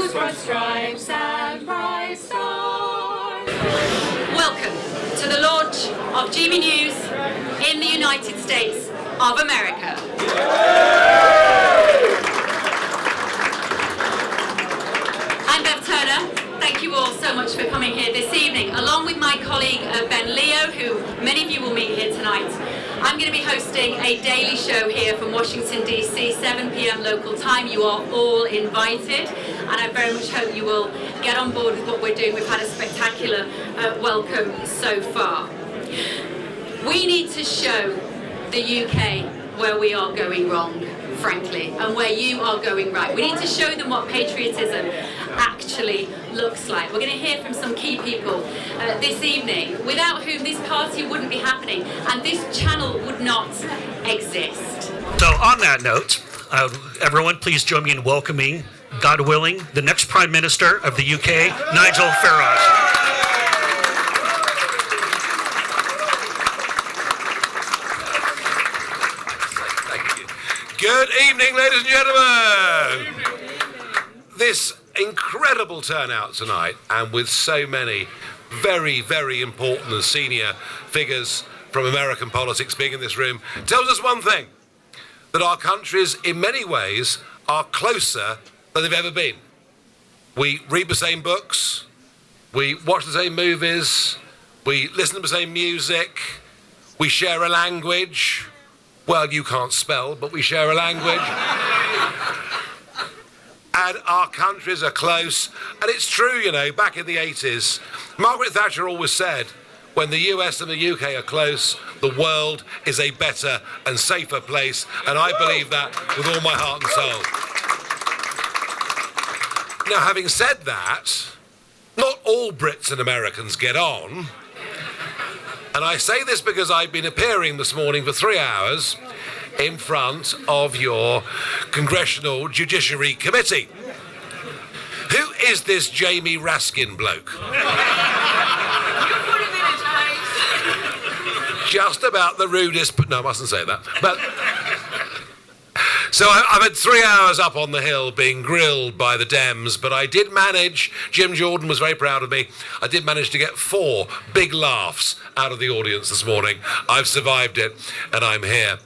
Stars, Bright Stripes and Bright Stars. Welcome to the launch of GB News in the United States of America. I'm Bev Turner. Thank you all so much for coming here this evening, along with my colleague Ben Leo, who many of you will meet here tonight. I'm going to be hosting a daily show here from Washington, D.C., 7 p.m. local time. You are all invited, and I very much hope you will get on board with what we're doing. We've had a spectacular welcome so far. We need to show the UK where we are going wrong, frankly, and where you are going right. We need to show them what patriotism actually looks like. We're going to hear from some key people this evening, without whom this party wouldn't be happening and this channel would not exist. So on that note, everyone please join me in welcoming, God willing, the next Prime Minister of the UK, Nigel Farage. Good evening, ladies and gentlemen. This incredible turnout tonight, and with so many very, very important and senior figures from American politics being in this room, tells us one thing, that our countries, in many ways, are closer than they've ever been. We read the same books, we watch the same movies, we listen to the same music, we share a language. Well, you can't spell, but we share a language. And our countries are close. And it's true, you know, back in the 80s, Margaret Thatcher always said, when the US and the UK are close, the world is a better and safer place. And I believe that with all my heart and soul. Now, having said that, not all Brits and Americans get on. And I say this because I've been appearing this morning for 3 hours in front of your Congressional Judiciary Committee. Who is this Jamie Raskin bloke? Just about the rudest, but no, I mustn't say that. But so I've had 3 hours up on the Hill being grilled by the Dems, but I did manage, Jim Jordan was very proud of me, I did manage to get 4 big laughs out of the audience this morning. I've survived it, and I'm here.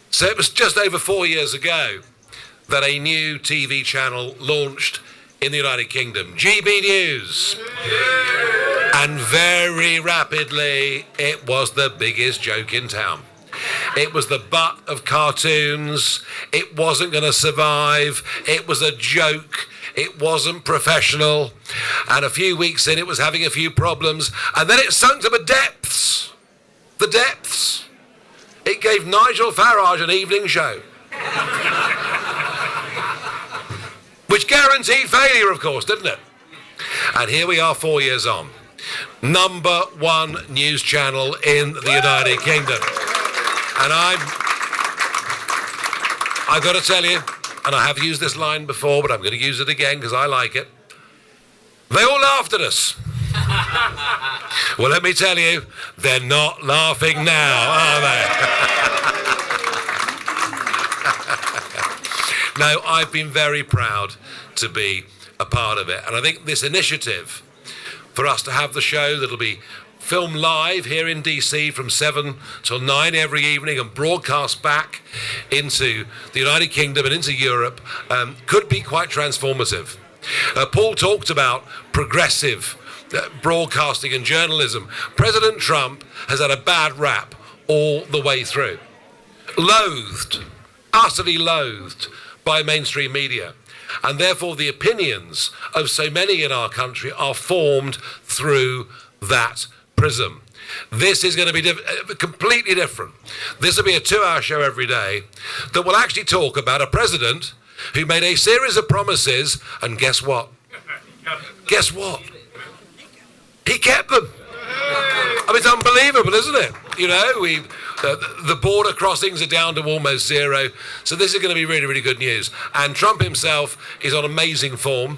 So it was just over 4 years ago that a new TV channel launched in the United Kingdom, GB News. And very rapidly, it was the biggest joke in town. It was the butt of cartoons. It wasn't going to survive. It was a joke. It wasn't professional. And a few weeks in, it was having a few problems. And then it sunk to the depths. The depths. It gave Nigel Farage an evening show. Which guaranteed failure, of course, didn't it? And here we are 4 years on. Number 1 news channel in the United Kingdom. And I've got to tell you, and I have used this line before, but I'm going to use it again because I like it. They all laughed at us. Well, let me tell you, they're not laughing now, are they? No, I've been very proud to be a part of it. And I think this initiative for us to have the show that'll be filmed live here in DC from 7 till 9 every evening and broadcast back into the United Kingdom and into Europe could be quite transformative. Paul talked about progressive broadcasting and journalism. President Trump has had a bad rap all the way through. Loathed, utterly loathed by mainstream media. And therefore the opinions of so many in our country are formed through that prism. This is going to be completely different. This will be a 2-hour show every day that will actually talk about a president who made a series of promises, and guess what? Guess what? He kept them. I mean, it's unbelievable, isn't it? You know, the border crossings are down to almost zero. So this is going to be really, really good news. And Trump himself is on amazing form.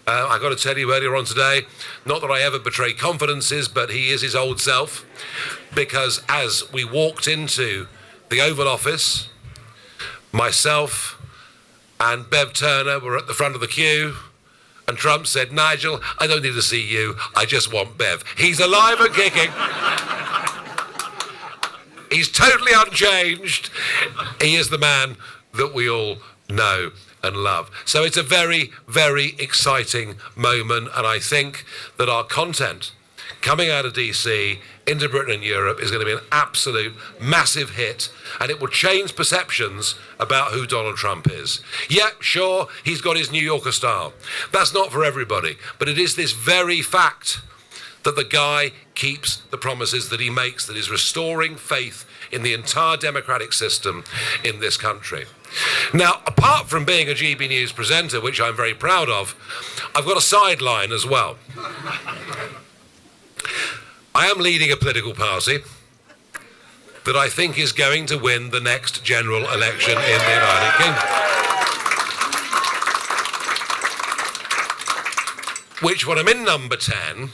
I got to tell you earlier on today, not that I ever betray confidences, but he is his old self. Because as we walked into the Oval Office, myself and Bev Turner were at the front of the queue, And Trump said, Nigel, I don't need to see you. I just want Bev. He's alive and kicking. He's totally unchanged. He is the man that we all know and love. So it's a very, very exciting moment. And I think that our content coming out of DC into Britain and Europe is going to be an absolute massive hit, and it will change perceptions about who Donald Trump is. Yeah, sure, he's got his New Yorker style. That's not for everybody, but it is this very fact that the guy keeps the promises that he makes, that is restoring faith in the entire democratic system in this country. Now, apart from being a GB News presenter, which I'm very proud of, I've got a sideline as well. I am leading a political party that I think is going to win the next general election in the United Kingdom. Which, when I'm in number 10,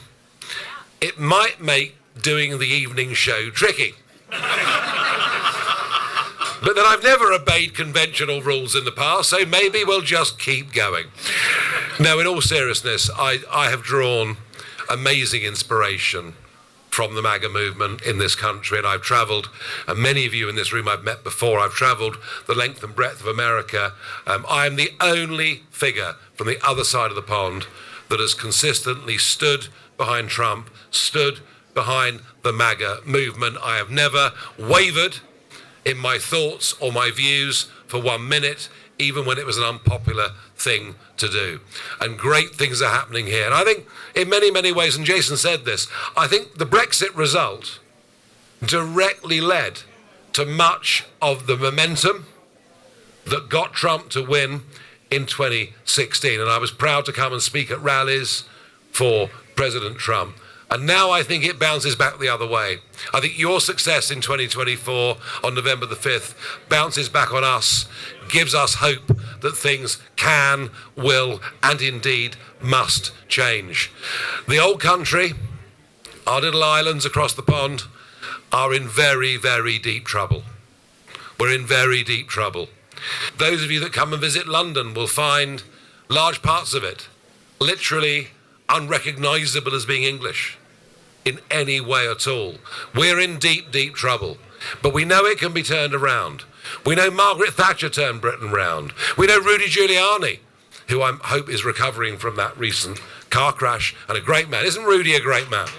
it might make doing the evening show tricky. But then I've never obeyed conventional rules in the past, so maybe we'll just keep going. No, in all seriousness, I have drawn amazing inspiration from the MAGA movement in this country, and I've travelled, and many of you in this room I've met before, I've travelled the length and breadth of America. I am the only figure from the other side of the pond that has consistently stood behind Trump, stood behind the MAGA movement. I have never wavered in my thoughts or my views for 1 minute, even when it was an unpopular thing to do. And great things are happening here. And I think in many, many ways, and Jason said this, I think the Brexit result directly led to much of the momentum that got Trump to win in 2016. And I was proud to come and speak at rallies for President Trump. And now I think it bounces back the other way. I think your success in 2024 on November the 5th bounces back on us, gives us hope that things can, will, and indeed must change. The old country, our little islands across the pond, are in very, very deep trouble. We're in very deep trouble. Those of you that come and visit London will find large parts of it literally unrecognisable as being English in any way at all. We're in deep, deep trouble. But we know it can be turned around. We know Margaret Thatcher turned Britain round. We know Rudy Giuliani, who I hope is recovering from that recent car crash, and a great man. Isn't Rudy a great man?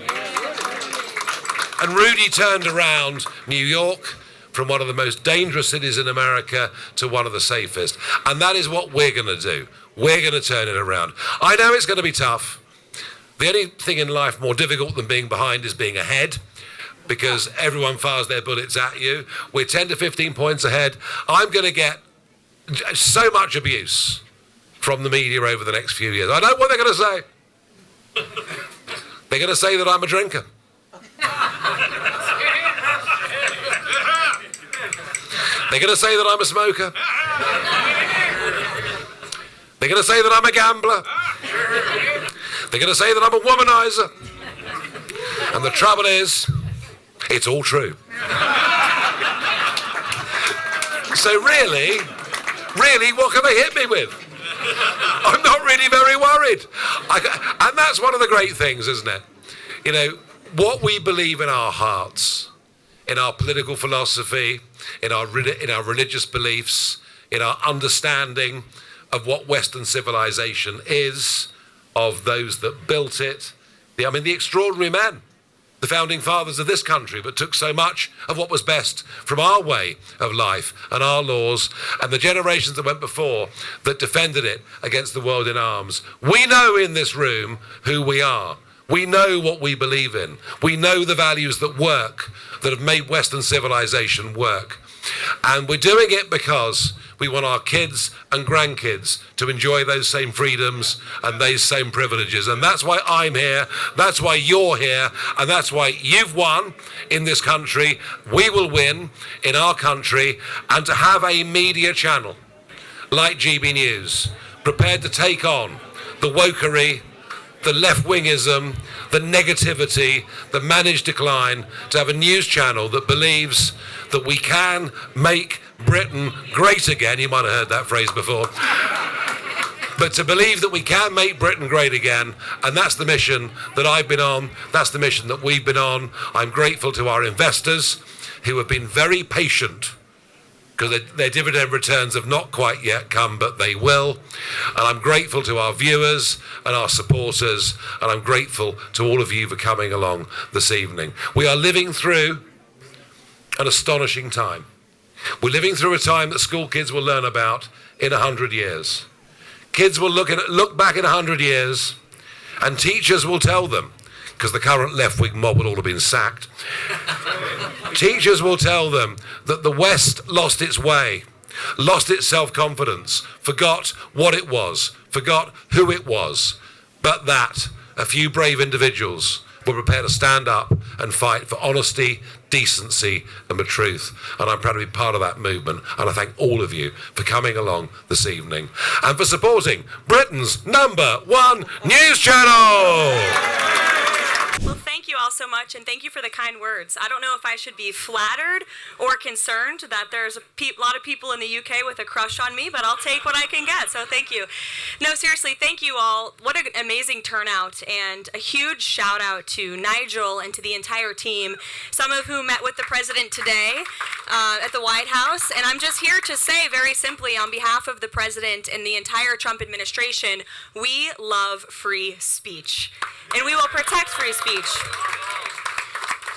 And Rudy turned around New York from one of the most dangerous cities in America to one of the safest. And that is what we're going to do. We're going to turn it around. I know it's going to be tough. The only thing in life more difficult than being behind is being ahead, because everyone fires their bullets at you. We're 10 to 15 points ahead. I'm going to get so much abuse from the media over the next few years. I know what they're going to say. They're going to say that I'm a drinker. They're going to say that I'm a smoker. They're going to say that I'm a gambler. They're going to say that I'm a womanizer. And the trouble is, it's all true. So really, what can they hit me with? I'm not really very worried. And that's one of the great things, isn't it? You know, what we believe in our hearts, in our political philosophy, in our religious beliefs, in our understanding of what Western civilization is, of those that built it, the extraordinary men, the founding fathers of this country, but took so much of what was best from our way of life and our laws, and the generations that went before that defended it against the world in arms. We know in this room who we are. We know what we believe in. We know the values that work, that have made Western civilization work. And we're doing it because we want our kids and grandkids to enjoy those same freedoms and those same privileges. And that's why I'm here, that's why you're here, and that's why you've won in this country, we will win in our country, and to have a media channel like GB News prepared to take on the wokery, the left-wingism, the negativity, the managed decline, to have a news channel that believes that we can make Britain great again. You might have heard that phrase before. but to believe that we can make Britain great again, and that's the mission that I've been on, that's the mission that we've been on. I'm grateful to our investors who have been very patient, because their dividend returns have not quite yet come, but they will. And I'm grateful to our viewers and our supporters, and I'm grateful to all of you for coming along this evening. We are living through an astonishing time. We're living through a time that school kids will learn about in 100 years. Kids will look back in 100 years, and teachers will tell them, because the current left-wing mob will all have been sacked, teachers will tell them that the West lost its way, lost its self-confidence, forgot what it was, forgot who it was, but that a few brave individuals were prepared to stand up and fight for honesty, decency, and the truth. And I'm proud to be part of that movement. And I thank all of you for coming along this evening and for supporting Britain's #1 news channel. Well, thank you all so much, and thank you for the kind words. I don't know if I should be flattered or concerned that there's a lot of people in the UK with a crush on me, but I'll take what I can get, so thank you. No, seriously, thank you all. What an amazing turnout, and a huge shout out to Nigel and to the entire team, some of whom met with the president today at the White House. And I'm just here to say very simply, on behalf of the president and the entire Trump administration, we love free speech, and we will protect free speech.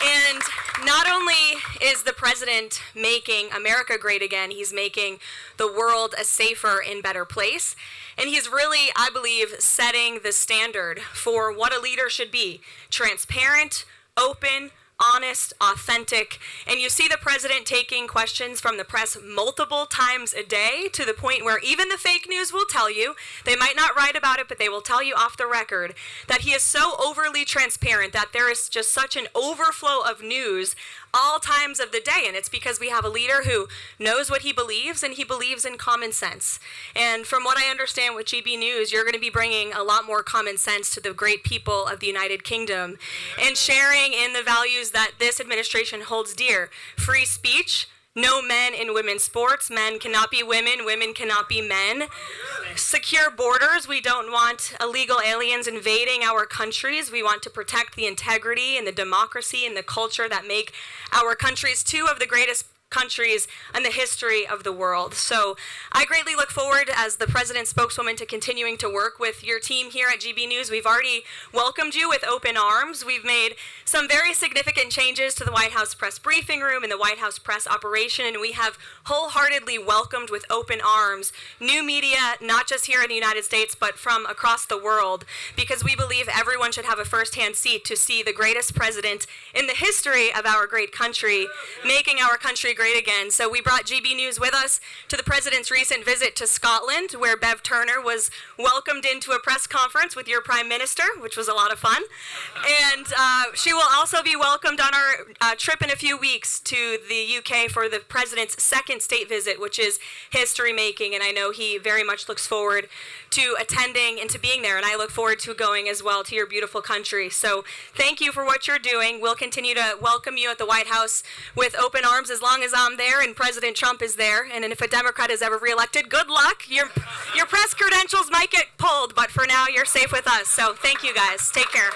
And not only is the president making America great again, he's making the world a safer and better place. And he's really, I believe, setting the standard for what a leader should be: transparent, open, honest, authentic. And you see the president taking questions from the press multiple times a day, to the point where even the fake news will tell you, they might not write about it, but they will tell you off the record, that he is so overly transparent that there is just such an overflow of news all times of the day. And it's because we have a leader who knows what he believes, and he believes in common sense. And from what I understand with GB News, you're going to be bringing a lot more common sense to the great people of the United Kingdom, and sharing in the values that this administration holds dear: free speech, no men in women's sports, men cannot be women, women cannot be men, secure borders, we don't want illegal aliens invading our countries, we want to protect the integrity and the democracy and the culture that make our countries two of the greatest countries in the history of the world. So I greatly look forward, as the president's spokeswoman, to continuing to work with your team here at GB News. We've already welcomed you with open arms. We've made some very significant changes to the White House press briefing room and the White House press operation, and we have wholeheartedly welcomed with open arms new media, not just here in the United States, but from across the world, because we believe everyone should have a first-hand seat to see the greatest president in the history of our great country making our country great again. So we brought GB News with us to the president's recent visit to Scotland, where Bev Turner was welcomed into a press conference with your prime minister, which was a lot of fun. And she will also be welcomed on our trip in a few weeks to the UK for the president's second state visit, which is history making. And I know he very much looks forward to attending and to being there. And I look forward to going as well to your beautiful country. So thank you for what you're doing. We'll continue to welcome you at the White House with open arms as long as I'm there and President Trump is there. And if a Democrat is ever reelected, good luck. Your press credentials might get pulled, but for now you're safe with us. So thank you guys. Take care.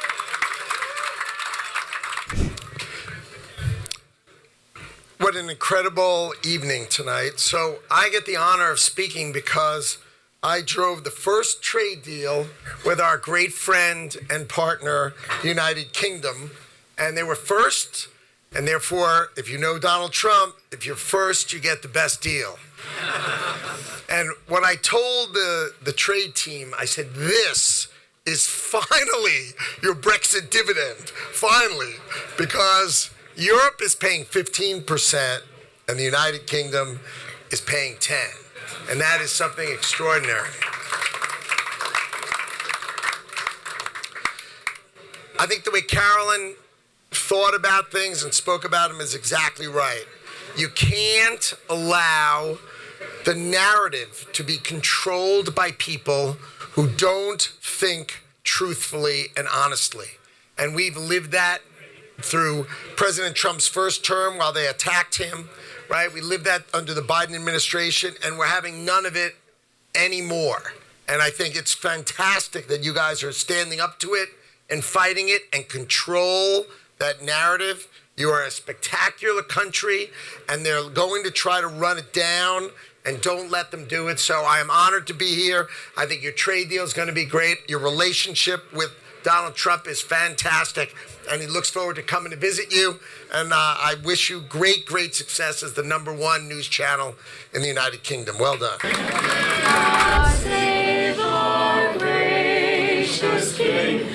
What an incredible evening tonight. So I get the honor of speaking because I drove the first trade deal with our great friend and partner, the United Kingdom. And they were first, and therefore, if you know Donald Trump, if you're first, you get the best deal. And when I told the trade team, I said, this is finally your Brexit dividend, finally, because Europe is paying 15% and the United Kingdom is paying 10%. And that is something extraordinary. I think the way Karoline thought about things and spoke about them is exactly right. You can't allow the narrative to be controlled by people who don't think truthfully and honestly. And we've lived that through President Trump's first term while they attacked him, right? We lived that under the Biden administration, and we're having none of it anymore. And I think it's fantastic that you guys are standing up to it and fighting it and control that narrative. You are a spectacular country, and they're going to try to run it down, and don't let them do it. So I am honored to be here. I think your trade deal is going to be great. Your relationship with Donald Trump is fantastic, and he looks forward to coming to visit you. And I wish you great, great success as the #1 news channel in the United Kingdom. Well done. God save our gracious King.